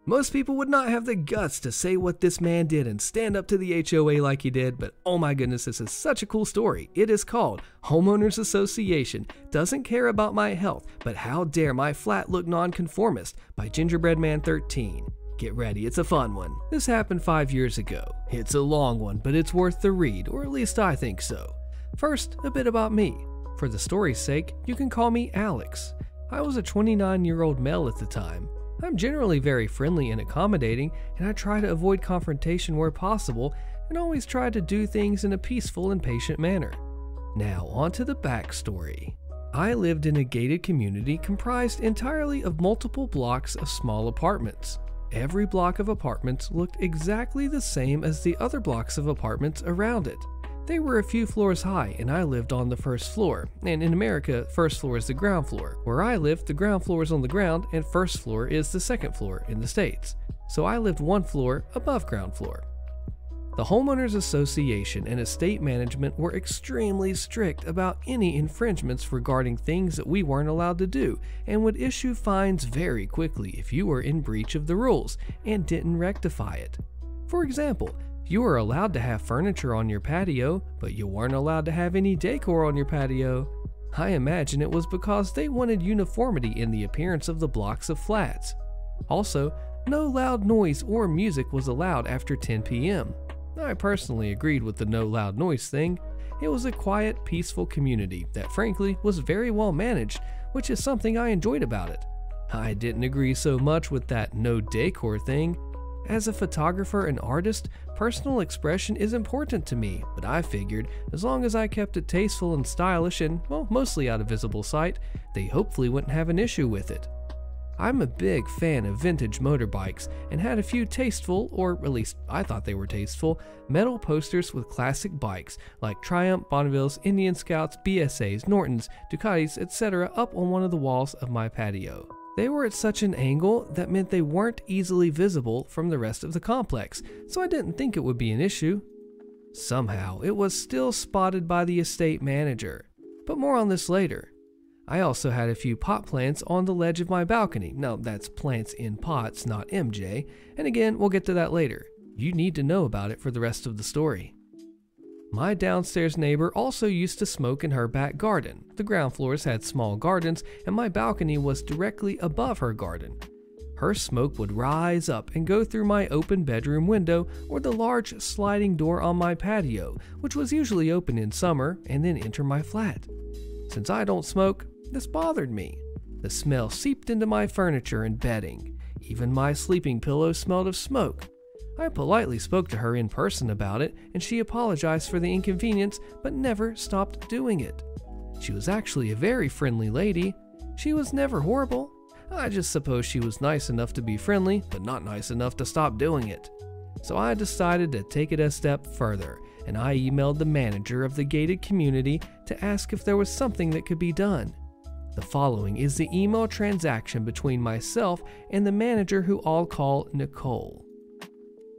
Most people would not have the guts to say what this man did and stand up to the HOA like he did, but oh my goodness, this is such a cool story. It is called Homeowners Association Doesn't Care About My Health, But How Dare My Flat Look Nonconformist by Gingerbread Man 13. Get ready, it's a fun one. This happened 5 years ago. It's a long one, but it's worth the read, or at least I think so. First, a bit about me. For the story's sake, you can call me Alex. I was a 29-year-old male at the time. I'm generally very friendly and accommodating, and I try to avoid confrontation where possible and always try to do things in a peaceful and patient manner. Now, on to the backstory. I lived in a gated community comprised entirely of multiple blocks of small apartments. Every block of apartments looked exactly the same as the other blocks of apartments around it. They were a few floors high, and I lived on the first floor. And in America, first floor is the ground floor. Where I lived, the ground floor is on the ground, and first floor is the second floor in the States. So I lived one floor above ground floor. The Homeowners Association and estate management were extremely strict about any infringements regarding things that we weren't allowed to do, and would issue fines very quickly if you were in breach of the rules and didn't rectify it. For example, you were allowed to have furniture on your patio, but you weren't allowed to have any decor on your patio. I imagine it was because they wanted uniformity in the appearance of the blocks of flats. Also, no loud noise or music was allowed after 10 p.m. I personally agreed with the no loud noise thing. It was a quiet, peaceful community that frankly was very well managed, which is something I enjoyed about it. I didn't agree so much with that no decor thing. As a photographer and artist, personal expression is important to me, but I figured as long as I kept it tasteful and stylish and, well, mostly out of visible sight, they hopefully wouldn't have an issue with it. I'm a big fan of vintage motorbikes and had a few tasteful, or at least I thought they were tasteful, metal posters with classic bikes like Triumph, Bonnevilles, Indian Scouts, BSAs, Nortons, Ducatis, etc. up on one of the walls of my patio. They were at such an angle that meant they weren't easily visible from the rest of the complex, so I didn't think it would be an issue. Somehow, it was still spotted by the estate manager, but more on this later. I also had a few pot plants on the ledge of my balcony. No, that's plants in pots, not MJ, and again, we'll get to that later. You need to know about it for the rest of the story. My downstairs neighbor also used to smoke in her back garden. The ground floors had small gardens, and my balcony was directly above her garden. Her smoke would rise up and go through my open bedroom window or the large sliding door on my patio, which was usually open in summer, and then enter my flat. Since I don't smoke, this bothered me. The smell seeped into my furniture and bedding. Even my sleeping pillow smelled of smoke. I politely spoke to her in person about it, and she apologized for the inconvenience, but never stopped doing it. She was actually a very friendly lady. She was never horrible. I just suppose she was nice enough to be friendly, but not nice enough to stop doing it. So I decided to take it a step further, and I emailed the manager of the gated community to ask if there was something that could be done. The following is the email transaction between myself and the manager, who I'll call Nicole.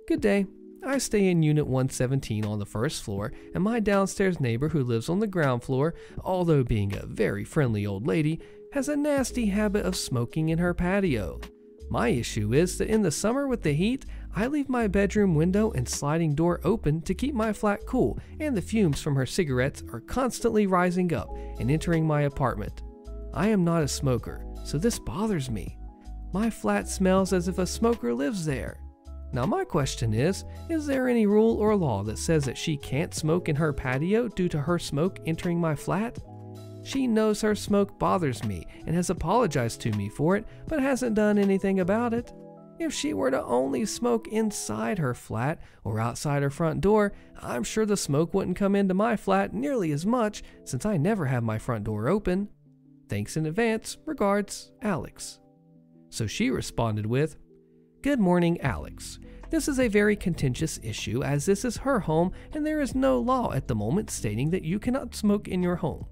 Good day. I stay in Unit 117 on the first floor, and my downstairs neighbor who lives on the ground floor, although being a very friendly old lady, has a nasty habit of smoking in her patio. My issue is that in the summer with the heat, I leave my bedroom window and sliding door open to keep my flat cool, and the fumes from her cigarettes are constantly rising up and entering my apartment. I am not a smoker, so this bothers me. My flat smells as if a smoker lives there. Now my question is there any rule or law that says that she can't smoke in her patio due to her smoke entering my flat? She knows her smoke bothers me and has apologized to me for it, but hasn't done anything about it. If she were to only smoke inside her flat or outside her front door, I'm sure the smoke wouldn't come into my flat nearly as much, since I never have my front door open. Thanks in advance. Regards, Alex. So she responded with, "Good morning, Alex. This is a very contentious issue, as this is her home and there is no law at the moment stating that you cannot smoke in your home.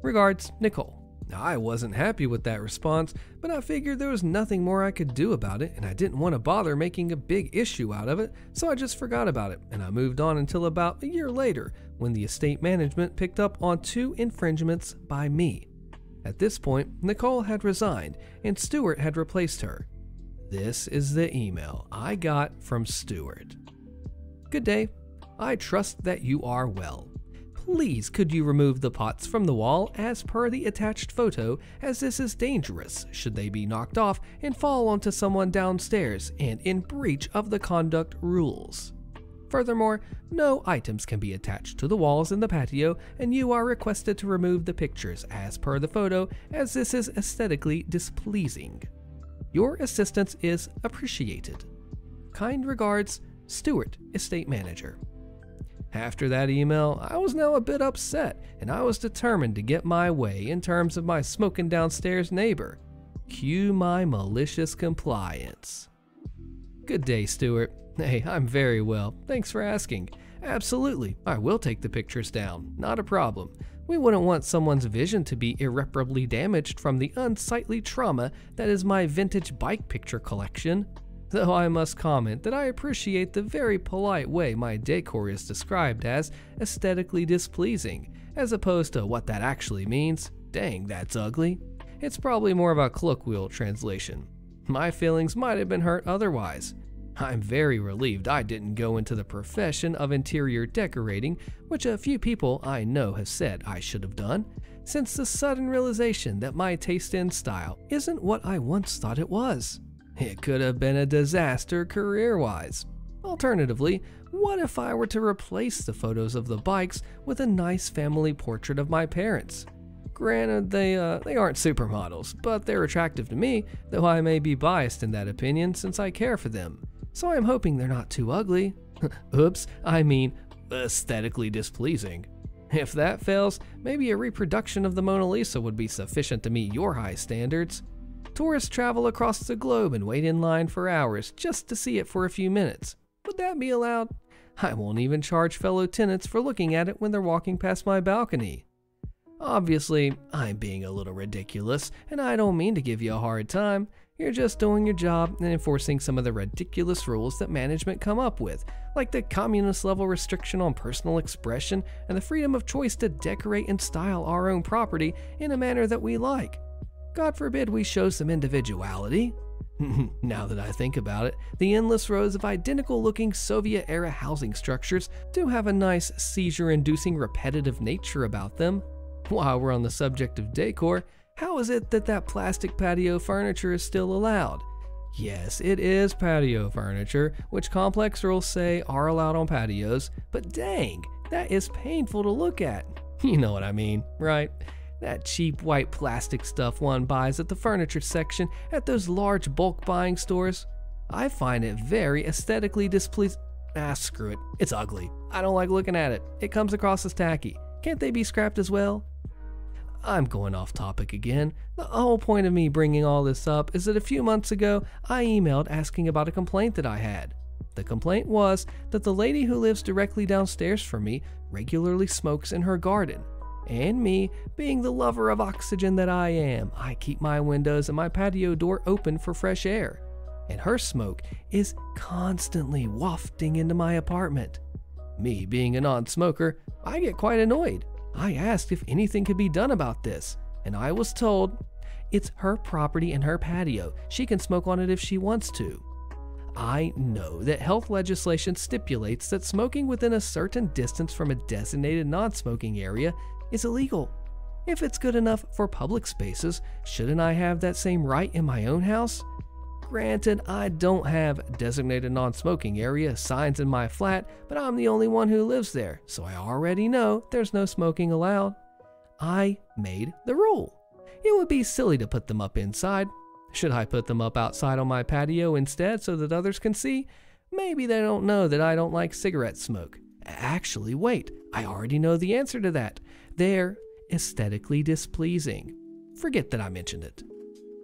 Regards, Nicole." I wasn't happy with that response, but I figured there was nothing more I could do about it, and I didn't want to bother making a big issue out of it, so I just forgot about it, and I moved on until about a year later, when the estate management picked up on 2 infringements by me. At this point, Nicole had resigned, and Stuart had replaced her. This is the email I got from Stuart. Good day. I trust that you are well. Please could you remove the pots from the wall as per the attached photo, as this is dangerous should they be knocked off and fall onto someone downstairs and in breach of the conduct rules. Furthermore, no items can be attached to the walls in the patio, and you are requested to remove the pictures as per the photo, as this is aesthetically displeasing. Your assistance is appreciated. Kind regards, Stuart, Estate Manager. After that email, I was now a bit upset, and I was determined to get my way in terms of my smoking downstairs neighbor. Cue my malicious compliance. Good day, Stuart. Hey, I'm very well. Thanks for asking. Absolutely, I will take the pictures down. Not a problem. We wouldn't want someone's vision to be irreparably damaged from the unsightly trauma that is my vintage bike picture collection. Though I must comment that I appreciate the very polite way my decor is described as aesthetically displeasing, as opposed to what that actually means. Dang, that's ugly. It's probably more of a colloquial translation. My feelings might have been hurt otherwise. I'm very relieved I didn't go into the profession of interior decorating, which a few people I know have said I should have done, since the sudden realization that my taste and style isn't what I once thought it was. It could have been a disaster career-wise. Alternatively, what if I were to replace the photos of the bikes with a nice family portrait of my parents? Granted, they aren't supermodels, but they're attractive to me, though I may be biased in that opinion since I care for them. So I'm hoping they're not too ugly. Oops, I mean aesthetically displeasing. If that fails, maybe a reproduction of the Mona Lisa would be sufficient to meet your high standards. Tourists travel across the globe and wait in line for hours just to see it for a few minutes. Would that be allowed? I won't even charge fellow tenants for looking at it when they're walking past my balcony. Obviously, I'm being a little ridiculous, and I don't mean to give you a hard time. You're just doing your job and enforcing some of the ridiculous rules that management come up with, like the communist-level restriction on personal expression and the freedom of choice to decorate and style our own property in a manner that we like. God forbid we show some individuality. Now that I think about it, the endless rows of identical-looking Soviet-era housing structures do have a nice seizure-inducing repetitive nature about them. While we're on the subject of decor, how is it that that plastic patio furniture is still allowed? Yes, it is patio furniture, which complex rules say are allowed on patios, but dang, that is painful to look at. You know what I mean, right? That cheap white plastic stuff one buys at the furniture section at those large bulk buying stores. I find it very aesthetically displeasing. Screw it. It's ugly. I don't like looking at it. It comes across as tacky. Can't they be scrapped as well? I'm going off topic again. The whole point of me bringing all this up is that a few months ago, I emailed asking about a complaint that I had. The complaint was that the lady who lives directly downstairs from me regularly smokes in her garden. And me, being the lover of oxygen that I am, I keep my windows and my patio door open for fresh air. And her smoke is constantly wafting into my apartment. Me being a non-smoker, I get quite annoyed. I asked if anything could be done about this, and I was told, it's her property and her patio. She can smoke on it if she wants to. I know that health legislation stipulates that smoking within a certain distance from a designated non-smoking area is illegal. If it's good enough for public spaces, shouldn't I have that same right in my own house? Granted, I don't have designated non-smoking area signs in my flat, but I'm the only one who lives there, so I already know there's no smoking allowed. I made the rule. It would be silly to put them up inside. Should I put them up outside on my patio instead so that others can see? Maybe they don't know that I don't like cigarette smoke. Actually, wait, I already know the answer to that. They're aesthetically displeasing. Forget that I mentioned it.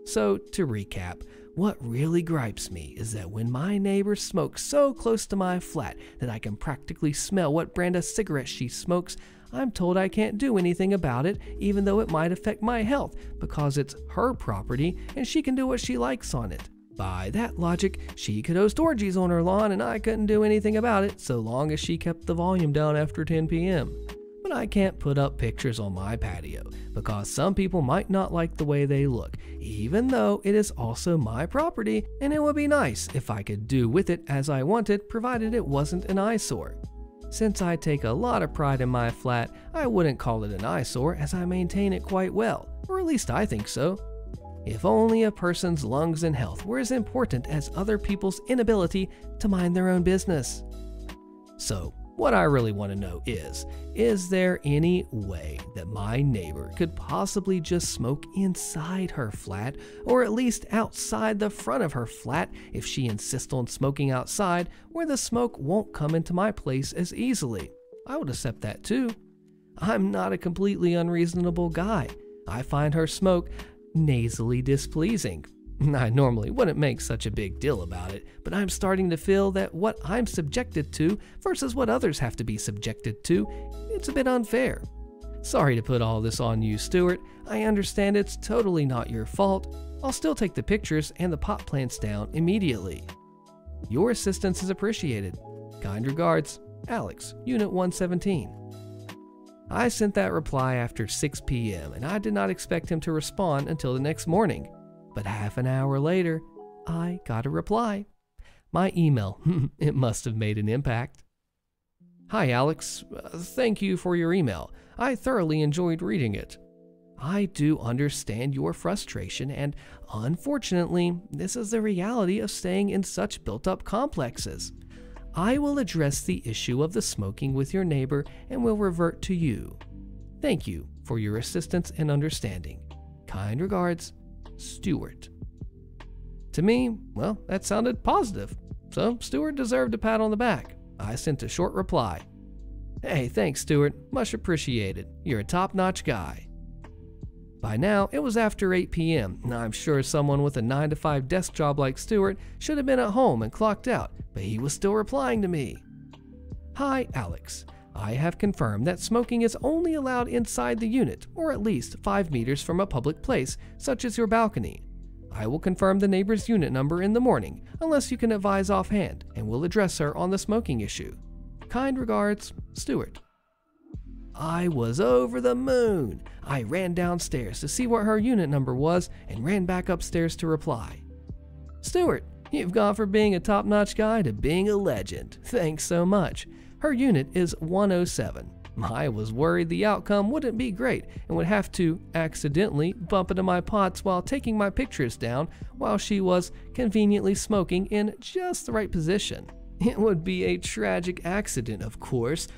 So, to recap, what really gripes me is that when my neighbors smoke so close to my flat that I can practically smell what brand of cigarette she smokes, I'm told I can't do anything about it, even though it might affect my health, because it's her property and she can do what she likes on it. By that logic, she could host orgies on her lawn and I couldn't do anything about it so long as she kept the volume down after 10 p.m. But but I can't put up pictures on my patio because some people might not like the way they look, even though it is also my property and it would be nice if I could do with it as I wanted, provided it wasn't an eyesore. Since I take a lot of pride in my flat, I wouldn't call it an eyesore as I maintain it quite well, or at least I think so. If only a person's lungs and health were as important as other people's inability to mind their own business. So, what I really want to know is there any way that my neighbor could possibly just smoke inside her flat, or at least outside the front of her flat if she insists on smoking outside where the smoke won't come into my place as easily? I would accept that too. I'm not a completely unreasonable guy. I find her smoke nasally displeasing. I normally wouldn't make such a big deal about it, but I'm starting to feel that what I'm subjected to versus what others have to be subjected to, it's a bit unfair. Sorry to put all this on you, Stuart. I understand it's totally not your fault. I'll still take the pictures and the pot plants down immediately. Your assistance is appreciated. Kind regards, Alex, Unit 117. I sent that reply after 6 p.m. and I did not expect him to respond until the next morning. But half an hour later, I got a reply. My email, it must have made an impact. Hi Alex, thank you for your email. I thoroughly enjoyed reading it. I do understand your frustration and unfortunately, this is the reality of staying in such built-up complexes. I will address the issue of the smoking with your neighbor and will revert to you. Thank you for your assistance and understanding. Kind regards, Stuart. To me, well, that sounded positive, so Stuart deserved a pat on the back. I sent a short reply. Hey, thanks Stuart, much appreciated. You're a top-notch guy. By now, it was after 8 p.m. I'm sure someone with a 9-to-5 desk job like Stuart should have been at home and clocked out, but he was still replying to me. Hi, Alex. I have confirmed that smoking is only allowed inside the unit, or at least 5 meters from a public place, such as your balcony. I will confirm the neighbor's unit number in the morning, unless you can advise offhand, and will address her on the smoking issue. Kind regards, Stuart. I was over the moon. I ran downstairs to see what her unit number was and ran back upstairs to reply. Stuart, you've gone from being a top-notch guy to being a legend. Thanks so much. Her unit is 107. I was worried the outcome wouldn't be great and would have to accidentally bump into my pots while taking my pictures down while she was conveniently smoking in just the right position. It would be a tragic accident, of course.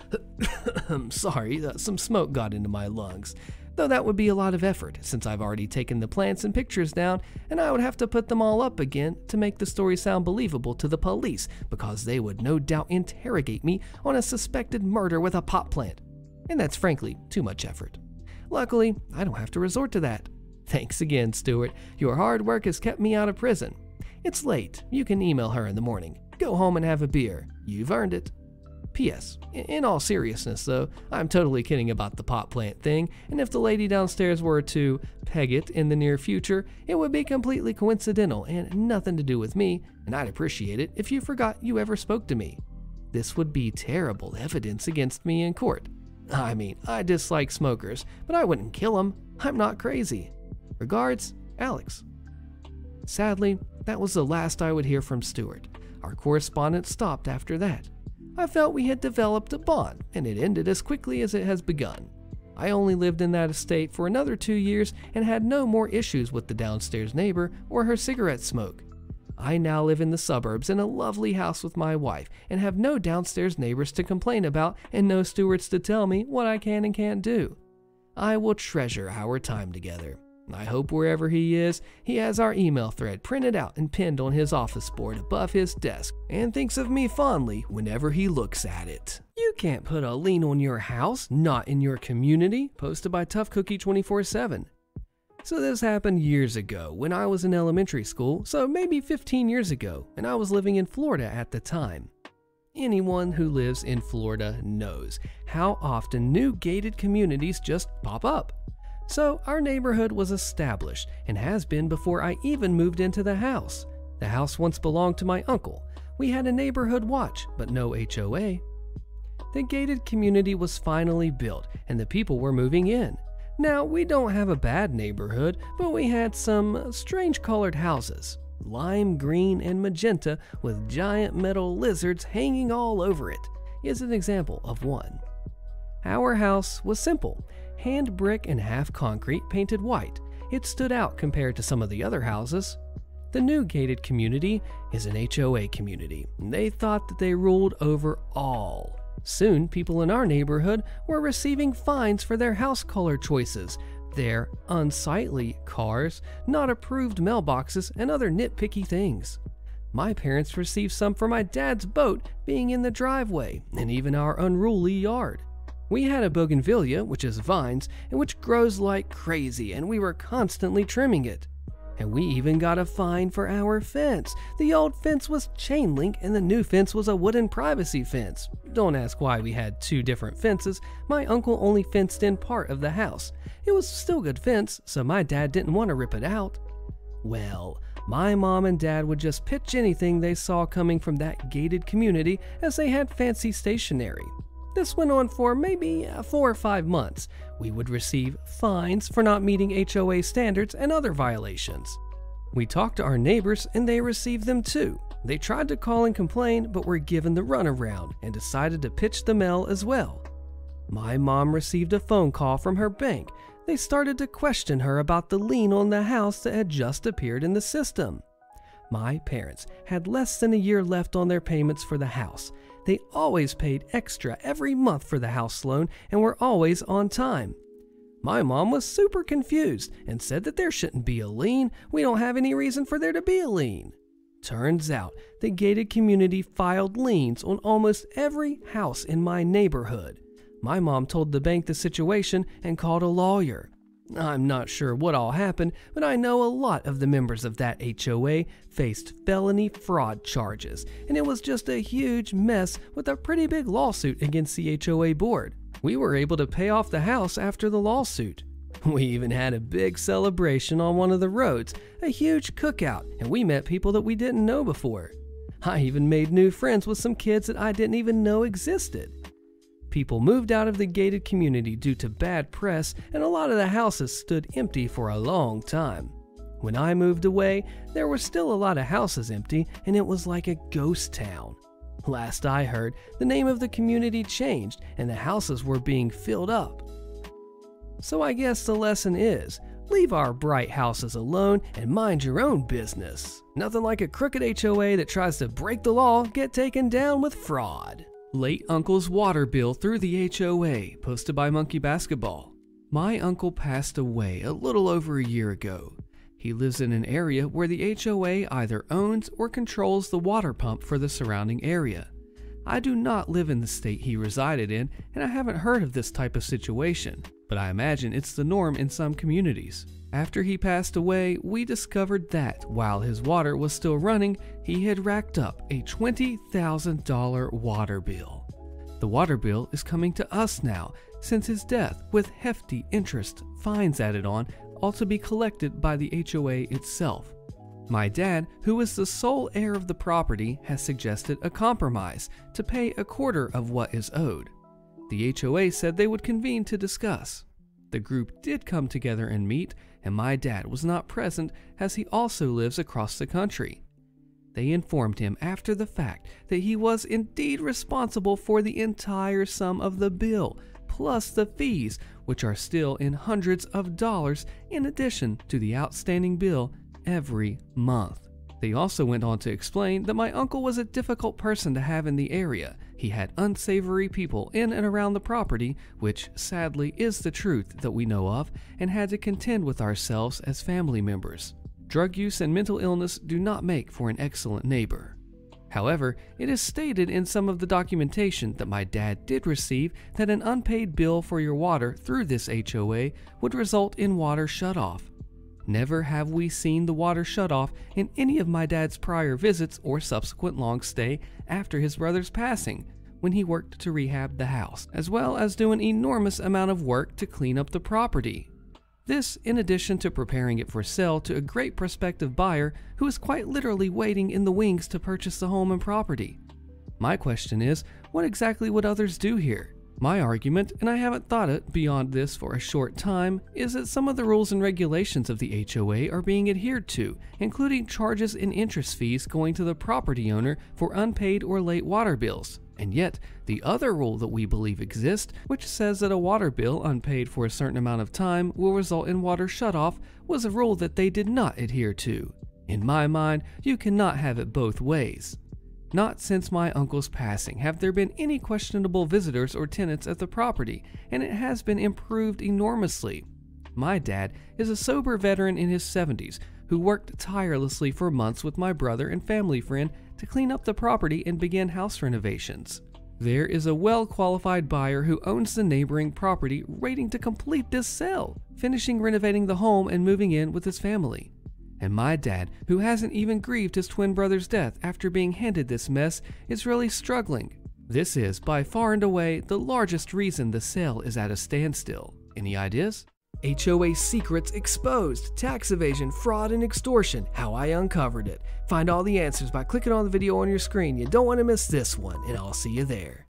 I'm sorry, some smoke got into my lungs. Though that would be a lot of effort, since I've already taken the plants and pictures down, and I would have to put them all up again to make the story sound believable to the police, because they would no doubt interrogate me on a suspected murder with a pot plant. And that's frankly too much effort. Luckily, I don't have to resort to that. Thanks again, Stuart. Your hard work has kept me out of prison. It's late. You can email her in the morning. Go home and have a beer. You've earned it. P.S. In all seriousness, though, I'm totally kidding about the pot plant thing, and if the lady downstairs were to peg it in the near future, it would be completely coincidental and nothing to do with me, and I'd appreciate it if you forgot you ever spoke to me. This would be terrible evidence against me in court. I mean, I dislike smokers, but I wouldn't kill them. I'm not crazy. Regards, Alex. Sadly, that was the last I would hear from Stuart. Our correspondence stopped after that. I felt we had developed a bond, and it ended as quickly as it has begun. I only lived in that estate for another 2 years and had no more issues with the downstairs neighbor or her cigarette smoke. I now live in the suburbs in a lovely house with my wife and have no downstairs neighbors to complain about and no stewards to tell me what I can and can't do. I will treasure our time together. I hope wherever he is, he has our email thread printed out and pinned on his office board above his desk and thinks of me fondly whenever he looks at it. You can't put a lien on your house, not in your community. Posted by Tough Cookie 24/7. So this happened years ago when I was in elementary school, so maybe 15 years ago, and I was living in Florida at the time. Anyone who lives in Florida knows how often new gated communities just pop up. So our neighborhood was established and has been before I even moved into the house. The house once belonged to my uncle. We had a neighborhood watch, but no HOA. The gated community was finally built and the people were moving in. Now, we don't have a bad neighborhood, but we had some strange colored houses, lime green and magenta with giant metal lizards hanging all over it is an example of one. Our house was simple, hand brick and half concrete painted white. It stood out compared to some of the other houses. The new gated community is an HOA community. They thought that they ruled over all. Soon, people in our neighborhood were receiving fines for their house color choices, their unsightly cars, not approved mailboxes, and other nitpicky things. My parents received some for my dad's boat being in the driveway, and even our unruly yard. We had a bougainvillea, which is vines, and which grows like crazy, and we were constantly trimming it. And we even got a fine for our fence. The old fence was chain link and the new fence was a wooden privacy fence. Don't ask why we had two different fences. My uncle only fenced in part of the house. It was still good fence, so my dad didn't want to rip it out. Well, my mom and dad would just pitch anything they saw coming from that gated community as they had fancy stationery. This went on for maybe 4 or 5 months. We would receive fines for not meeting HOA standards and other violations. We talked to our neighbors and they received them too. They tried to call and complain but were given the runaround and decided to pitch the mail as well. My mom received a phone call from her bank. They started to question her about the lien on the house that had just appeared in the system. My parents had less than a year left on their payments for the house. They always paid extra every month for the house loan and were always on time. My mom was super confused and said that there shouldn't be a lien. We don't have any reason for there to be a lien. Turns out the gated community filed liens on almost every house in my neighborhood. My mom told the bank the situation and called a lawyer. I'm not sure what all happened, but I know a lot of the members of that HOA faced felony fraud charges, and it was just a huge mess with a pretty big lawsuit against the HOA board. We were able to pay off the house after the lawsuit. We even had a big celebration on one of the roads, a huge cookout, and we met people that we didn't know before. I even made new friends with some kids that I didn't even know existed. People moved out of the gated community due to bad press, and a lot of the houses stood empty for a long time. When I moved away, there were still a lot of houses empty, and it was like a ghost town. Last I heard, the name of the community changed, and the houses were being filled up. So I guess the lesson is, leave our bright houses alone and mind your own business. Nothing like a crooked HOA that tries to break the law get taken down with fraud. Late uncle's water bill through the HOA, posted by Monkey Basketball. My uncle passed away a little over a year ago. He lives in an area where the HOA either owns or controls the water pump for the surrounding area. I do not live in the state he resided in, and I haven't heard of this type of situation, but I imagine it's the norm in some communities. After he passed away, we discovered that, while his water was still running, he had racked up a $20,000 water bill. The water bill is coming to us now, since his death, with hefty interest, fines added on, all to be collected by the HOA itself. My dad, who is the sole heir of the property, has suggested a compromise to pay a quarter of what is owed. The HOA said they would convene to discuss. The group did come together and meet, and my dad was not present as he also lives across the country. They informed him after the fact that he was indeed responsible for the entire sum of the bill, plus the fees, which are still in hundreds of dollars in addition to the outstanding bill every month. They also went on to explain that my uncle was a difficult person to have in the area. He had unsavory people in and around the property, which sadly is the truth that we know of, and had to contend with ourselves as family members. Drug use and mental illness do not make for an excellent neighbor. However, it is stated in some of the documentation that my dad did receive that an unpaid bill for your water through this HOA would result in water shutoff. Never have we seen the water shut off in any of my dad's prior visits or subsequent long stay after his brother's passing, when he worked to rehab the house, as well as do an enormous amount of work to clean up the property. This in addition to preparing it for sale to a great prospective buyer who is quite literally waiting in the wings to purchase the home and property. My question is, what exactly would others do here? My argument, and I haven't thought it beyond this for a short time, is that some of the rules and regulations of the HOA are being adhered to, including charges and interest fees going to the property owner for unpaid or late water bills. And yet, the other rule that we believe exists, which says that a water bill unpaid for a certain amount of time will result in water shutoff, was a rule that they did not adhere to. In my mind, you cannot have it both ways. Not since my uncle's passing have there been any questionable visitors or tenants at the property, and it has been improved enormously. My dad is a sober veteran in his 70s who worked tirelessly for months with my brother and family friend to clean up the property and begin house renovations. There is a well-qualified buyer who owns the neighboring property waiting to complete this sale, finishing renovating the home and moving in with his family. And my dad, who hasn't even grieved his twin brother's death after being handed this mess, is really struggling. This is, by far and away, the largest reason the sale is at a standstill. Any ideas? HOA secrets exposed, tax evasion, fraud, and extortion, how I uncovered it. Find all the answers by clicking on the video on your screen. You don't want to miss this one, and I'll see you there.